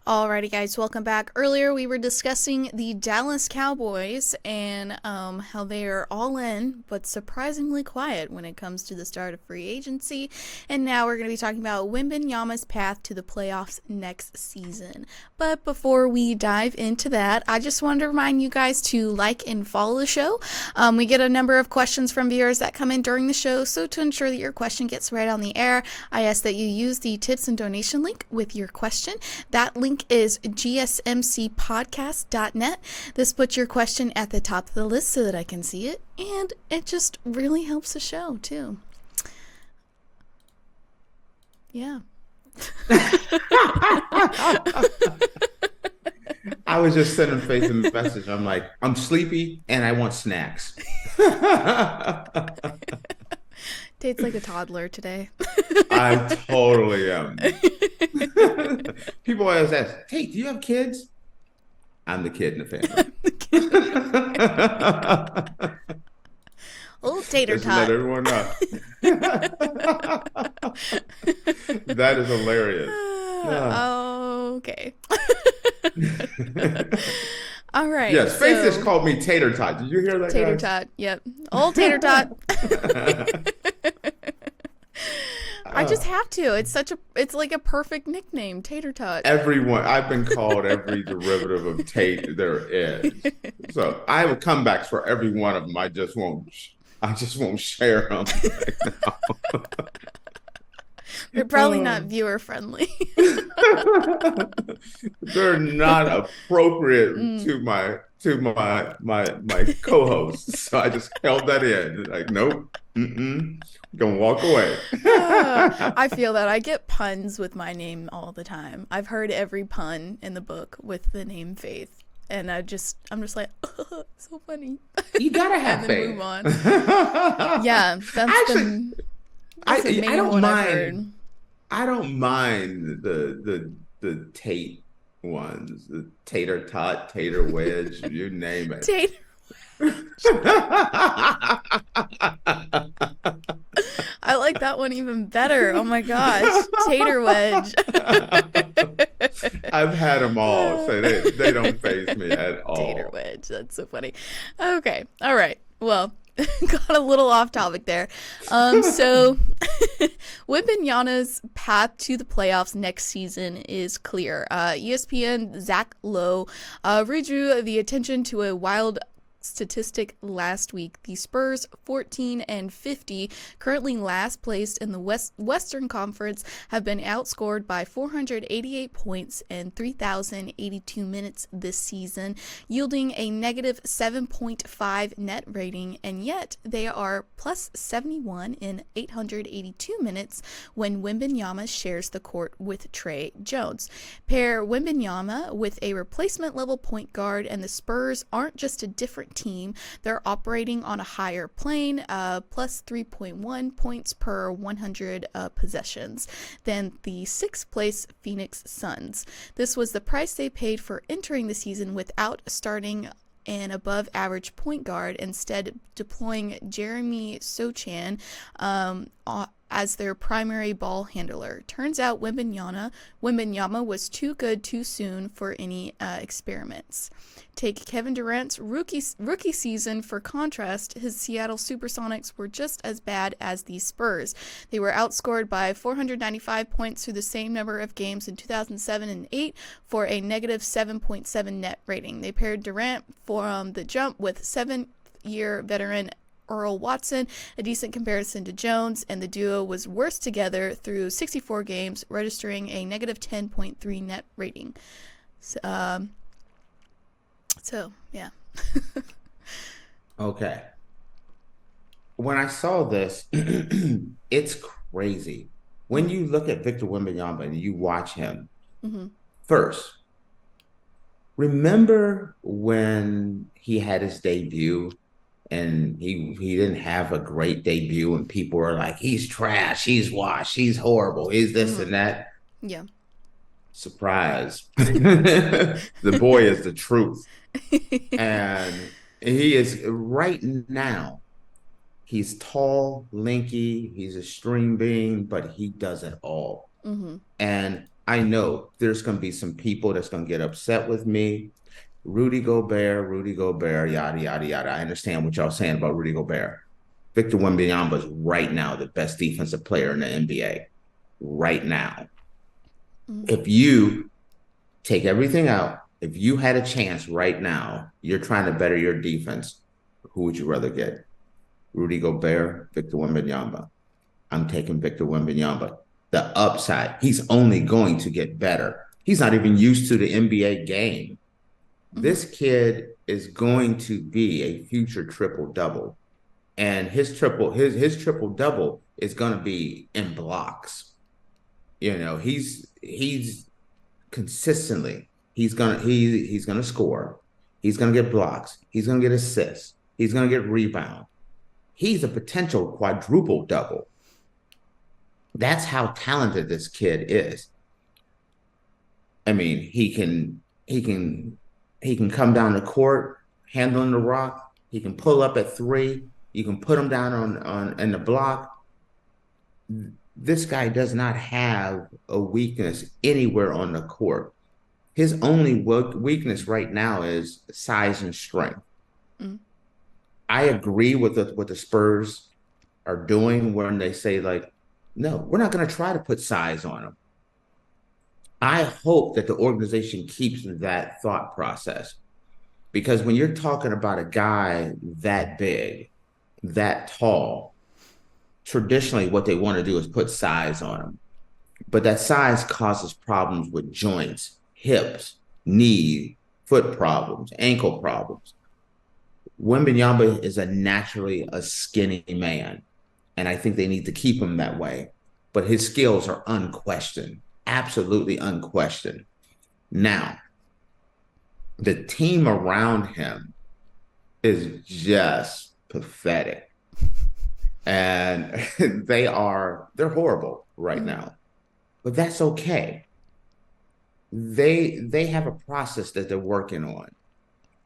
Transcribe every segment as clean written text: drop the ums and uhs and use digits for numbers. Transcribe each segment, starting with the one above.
Alrighty, guys, welcome back. Earlier, we were discussing the Dallas Cowboys and how they are all in, but surprisingly quiet when it comes to the start of free agency. And now we're going to be talking about Wembanyama's path to the playoffs next season. But before we dive into that, I just wanted to remind you guys to like and follow the show. We get a number of questions from viewers that come in during the show, so to ensure that your question gets read on the air, I ask that you use the tips and donation link with your question. That link is GSMCPodcast.net. This puts your question at the top of the list so that I can see it, and it just really helps the show too. Yeah. I was just sending Faith a message. I'm like, I'm sleepy and I want snacks. Tate's like a toddler today. I totally am. People always ask, Tate, do you have kids? I'm the kid in the family. Old tater Just tot. let everyone know. That is hilarious. Okay. All right. Yes, Faith just called me tater tot. Did you hear that? Tater guys? tot. Yep. Old tater tot. I just have to. It's like a perfect nickname, tater tot. Everyone, I've been called every derivative of Tate there is. So I have comebacks for every one of them. I just won't share them right now. They're probably not viewer friendly. They're not appropriate to my co-host. So I just held that in. Like, nope. Gonna walk away. I feel that. I get puns with my name all the time. I've heard every pun in the book with the name Faith. And I'm just like, oh, so funny. You gotta have and then faith. Move on. Yeah, that's the main one I've heard. I don't mind the Tate ones, the tater tot, tater wedge, you name it. Tater. I like that one even better. Oh my gosh, tater wedge. I've had them all, so they don't faze me at all. Tater wedge, that's so funny. Okay, all right. Well, got a little off topic there. So Wembanyama's path to the playoffs next season is clear. ESPN Zach Lowe redrew the attention to a wild statistic last week. The Spurs, 14-50, currently last placed in the Western Conference, have been outscored by 488 points in 3,082 minutes this season, yielding a negative 7.5 net rating, and yet they are plus 71 in 882 minutes when Wembanyama shares the court with Trey Jones. Pair Wembanyama with a replacement level point guard, and the Spurs aren't just a different team, they're operating on a higher plane, plus 3.1 points per 100 possessions than the 6th place Phoenix Suns. This was the price they paid for entering the season without starting an above average point guard, instead deploying Jeremy Sochan as their primary ball handler. Turns out Wembanyama was too good too soon for any experiments. Take Kevin Durant's rookie season for contrast. His Seattle Supersonics were just as bad as the Spurs. They were outscored by 495 points through the same number of games in 2007 and 8 for a negative 7.7 net rating. They paired Durant from the jump with 7-year veteran Earl Watson, a decent comparison to Jones, and the duo was worse together through 64 games, registering a negative 10.3 net rating. So yeah. Okay. When I saw this, it's crazy. When you look at Victor Wembanyama and you watch him, first, remember when he had his debut and he didn't have a great debut and people were like, he's trash, he's washed, he's horrible, he's this and that? Yeah. Surprise. The boy is the truth. And he is right now. He's tall, lanky, he's a string bean, but he does it all. And I know there's going to be some people that's going to get upset with me. Rudy Gobert, yada, yada, yada. I understand what y'all saying about Rudy Gobert. Victor Wembanyama is right now the best defensive player in the NBA. Right now. If you take everything out, if you had a chance right now, you're trying to better your defense, who would you rather get? Rudy Gobert, Victor Wembanyama. I'm taking Victor Wembanyama. The upside, he's only going to get better. He's not even used to the NBA game. This kid is going to be a future triple double, and his triple double is going to be in blocks. You know, he's consistently he's gonna score. He's gonna get blocks. He's gonna get assists. He's gonna get rebound. He's a potential quadruple double. That's how talented this kid is. I mean, he can come down the court handling the rock. He can pull up at three. You can put him down on in the block. This guy does not have a weakness anywhere on the court. His only weakness right now is size and strength. I agree with what the Spurs are doing when they say, like, no, we're not going to try to put size on him. I hope that the organization keeps that thought process, because when you're talking about a guy that big, that tall, traditionally what they want to do is put size on him. But that size causes problems with joints, hips, knee, foot problems, ankle problems. Wembanyama is naturally a skinny man, and I think they need to keep him that way. But his skills are unquestioned, absolutely unquestioned. Now, the team around him is just pathetic. And they're horrible right now. But that's okay. They have a process that they're working on.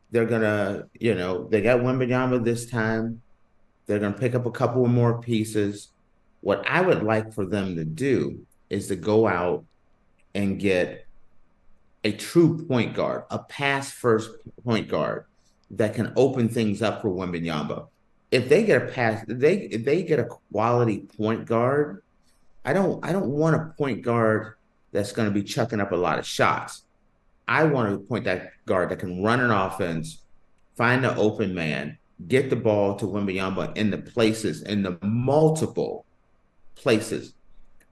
They're gonna, they got Wembanyama this time. They're gonna pick up a couple of more pieces. What I would like for them to do is to go out and get a true point guard, a pass first point guard that can open things up for Wembanyama. If they get a pass, if they get a quality point guard, I don't want a point guard that's going to be chucking up a lot of shots. I want a point guard that can run an offense, find the open man, get the ball to Wembanyama in the multiple places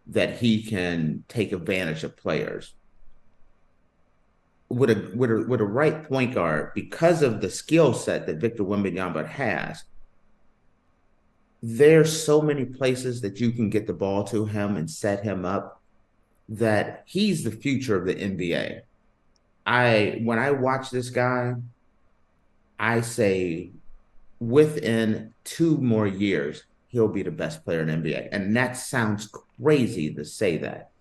that he can take advantage of players. With a right point guard, because of the skill set that Victor Wembanyama has, there's so many places that you can get the ball to him and set him up that he's the future of the NBA. When I watch this guy, I say within 2 more years, he'll be the best player in the NBA. And that sounds crazy to say that.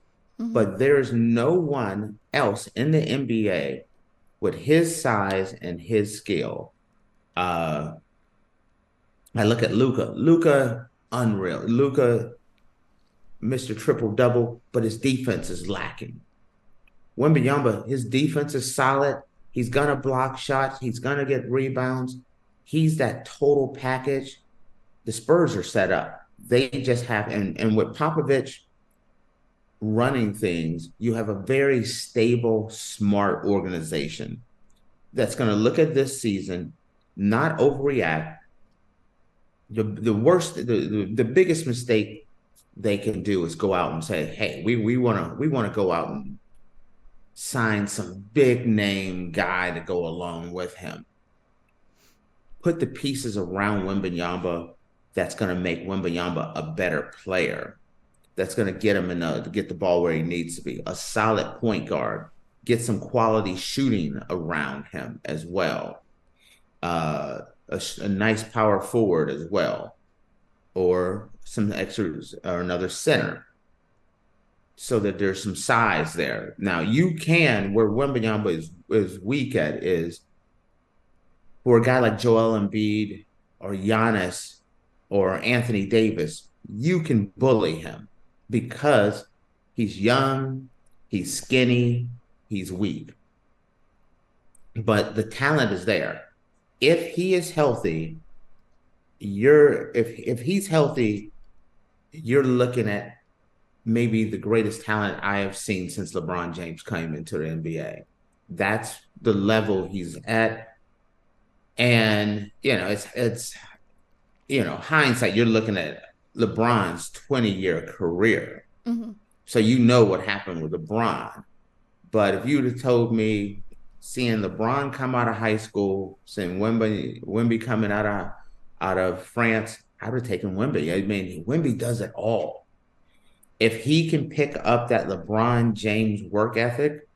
But there's no one else in the NBA with his size and his skill. I look at Luka. Luka, unreal. Luka, Mr. Triple-Double, but his defense is lacking. Wembanyama, his defense is solid. He's going to block shots. He's going to get rebounds. He's that total package. The Spurs are set up. They just have, and with Popovich running things, you have a very stable, smart organization that's going to look at this season, not overreact. The biggest mistake they can do is go out and say, "Hey, we want to go out and sign some big name guy to go along with him." Put the pieces around Wembanyama that's going to make Wembanyama a better player. That's going to get him to get the ball where he needs to be. A solid point guard. Get some quality shooting around him as well. A nice power forward as well, or some extras, or another center, so that there's some size there. Now you can, where Wembanyama is weak at, is for a guy like Joel Embiid or Giannis or Anthony Davis, you can bully him because he's young, He's skinny. He's weak. But the talent is there. If he is healthy, if he's healthy, you're looking at maybe the greatest talent I have seen since LeBron James came into the NBA. That's the level he's at. And, it's hindsight, you're looking at LeBron's 20-year career. Mm-hmm. So you know what happened with LeBron. But if you'd have told me seeing LeBron come out of high school, seeing Wemby coming out of France, I would have taken Wemby. I mean, Wemby does it all. If he can pick up that LeBron James work ethic,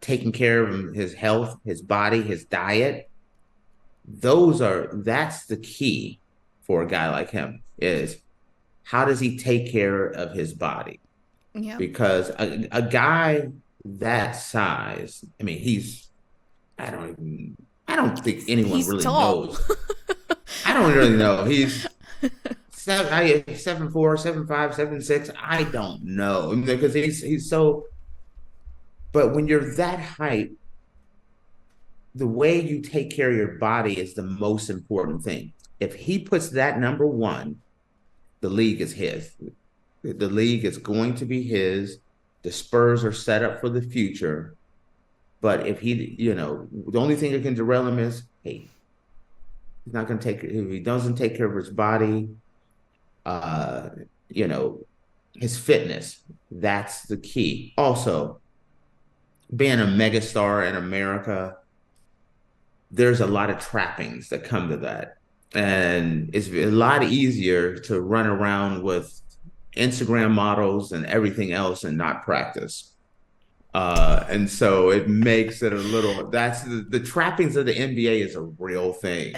taking care of his health, his body, his diet, that's the key for a guy like him, is how does he take care of his body? Yeah. Because a guy that size, I mean, I don't think anyone really knows. I don't really know. He's 7'4", 7'5", 7'6". I don't know, because he's so. But when you're that height, the way you take care of your body is the most important thing. If he puts that number one, the league is his. The league is going to be his. The Spurs are set up for the future. But if the only thing that can derail him is, hey, he's not going to if he doesn't take care of his body, his fitness, that's the key. Also, being a megastar in America, there's a lot of trappings that come to that. And it's a lot easier to run around with Instagram models and everything else and not practice. And so it makes it that's the trappings of the NBA is a real thing.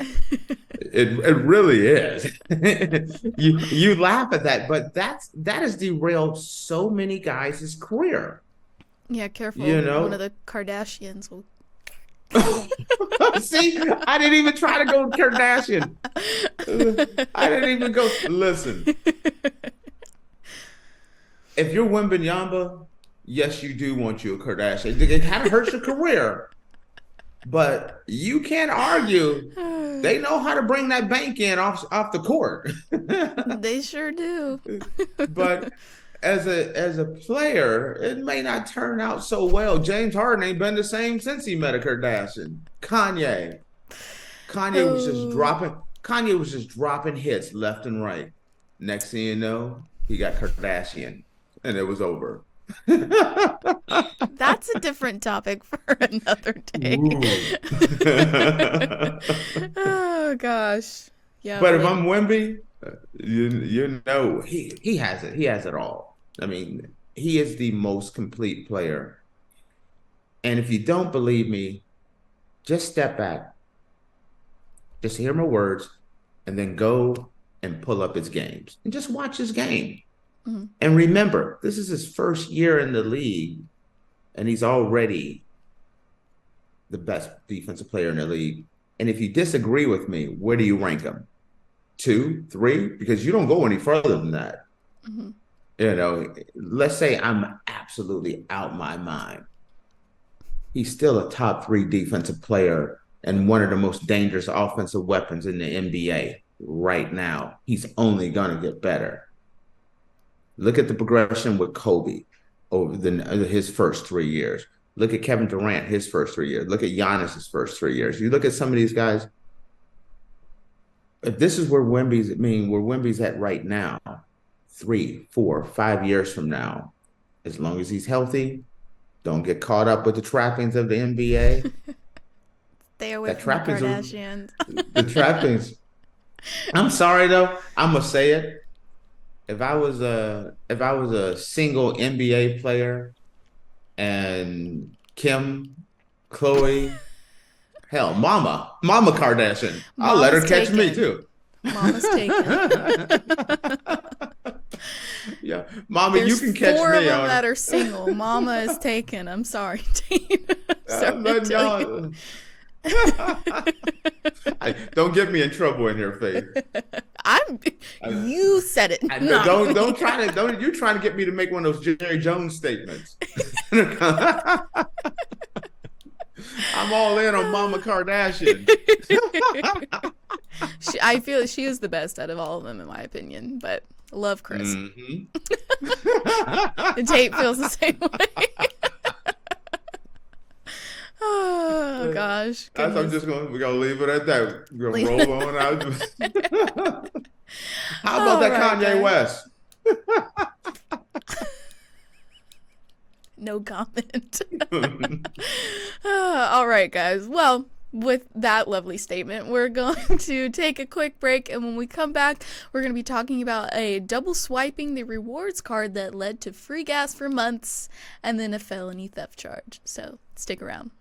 It really is. You laugh at that, but that has derailed so many guys' career. Yeah, careful. One of the Kardashians will. See, I didn't even try to go Kardashian. I didn't even go. Listen, if you're Wembanyama, yes, you do want you a Kardashian. It kind of hurts your career, but you can't argue. They know how to bring that bank in off the court. They sure do. But as a player, it may not turn out so well. James Harden ain't been the same since he met a Kardashian. Kanye was just dropping. Kanye was just dropping hits left and right. Next thing you know, he got Kardashian, and it was over. That's a different topic for another day. Oh gosh, yeah. But if I'm Wemby, he has it. He has it all. I mean, he is the most complete player. And if you don't believe me, just step back, just hear my words, and then go and pull up his games and just watch his game. Mm-hmm. And remember, this is his first year in the league, and he's already the best defensive player in the league. And if you disagree with me, where do you rank him? 2, 3? Because you don't go any further than that. Mm-hmm. Let's say I'm absolutely out my mind. He's still a top 3 defensive player and one of the most dangerous offensive weapons in the NBA right now. He's only going to get better. Look at the progression with Kobe over his first 3 years. Look at Kevin Durant, his first 3 years. Look at Giannis's first 3 years. You look at some of these guys. If this is where Wemby's at right now, 3, 4, 5 years from now, as long as he's healthy, don't get caught up with the trappings of the NBA. Stay away from the Kardashians. The trappings. I'm sorry though, I'm gonna say it. If I was a single NBA player and Kim, Khloe, hell, Mama Kardashian, I'll let her catch me too. Mama's taken. Yeah, Mama, you can catch me. 4 of them that are single. Mama is taken. I'm sorry, Tina. Don't get me in trouble in here, Faith. You said it. Don't try to don't you trying to get me to make one of those Jerry Jones statements. I'm all in on Mama Kardashian. I feel she is the best out of all of them, in my opinion. But I love Chris. Mm-hmm. And Tate feels the same way. Oh gosh. We're gonna leave it at that. We're gonna roll on out. How about that Kanye West? No comment. All right, guys. Well, with that lovely statement, we're going to take a quick break, and when we come back, we're going to be talking about a double swiping the rewards card that led to free gas for months and then a felony theft charge. So stick around.